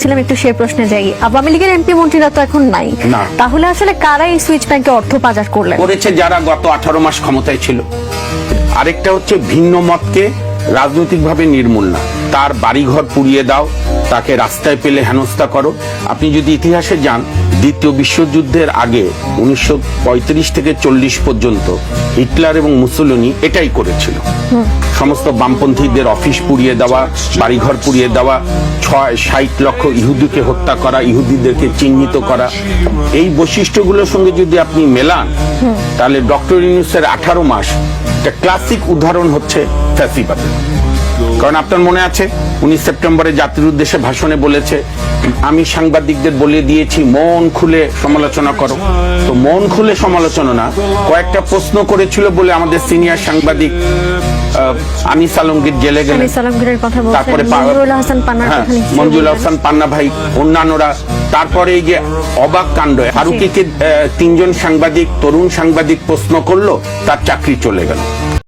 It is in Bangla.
ছিলাম একটু সেই প্রশ্নে যাই। আওয়ামী লীগের এমপি মন্ত্রীরা তো এখন নাই, তাহলে আসলে কারা এই সুইচ ব্যাংকে অর্থ পাচার করলেন? করেছে যারা গত 18 মাস ক্ষমতায় ছিল। আরেকটা হচ্ছে ভিন্ন মতকে রাজনৈতিকভাবে নির্মূলনা, তার বাড়িঘর পুড়িয়ে দাও, তাকে রাস্তায় পেলে হেনস্থা করো। আপনি যদি ইতিহাসে যান, দ্বিতীয় বিশ্বযুদ্ধের আগে 1935 থেকে 40 পর্যন্ত হিটলার এবং মুসোলিনি এটাই করেছিল। সমস্ত বামপন্থীদের অফিস পুড়িয়ে দেওয়া, বাড়িঘর পুড়িয়ে দেওয়া, 60 লক্ষ ইহুদিকে হত্যা করা, ইহুদিদেরকে চিহ্নিত করা। এই বৈশিষ্ট্যগুলোর সঙ্গে যদি আপনি মেলান, তাহলে ডক্টর ইউনূসের 18 মাস একটা ক্লাসিক উদাহরণ হচ্ছে ফ্যাসিবাদ। কারণ আপনার মনে আছে 19 সেপ্টেম্বরে জাতির উদ্দেশ্যে ভাষণে বলেছে, আমি সাংবাদিকদের বলে দিয়েছি মন খুলে সমালোচনা করো। তো মন খুলে সমালোচনা না, কয়েকটা প্রশ্ন করেছিল বলে আমাদের সিনিয়র সাংবাদিক আনিস আলমগীর জেলে গেলেন। তারপরে মঞ্জুরুল হাসান পান্না ভাই, অন্যান্যরা। তারপরে এই যে অবাক কাণ্ড, ফারুকীকে 3 জন সাংবাদিক, তরুণ সাংবাদিক প্রশ্ন করলো, তার চাকরি চলে গেল।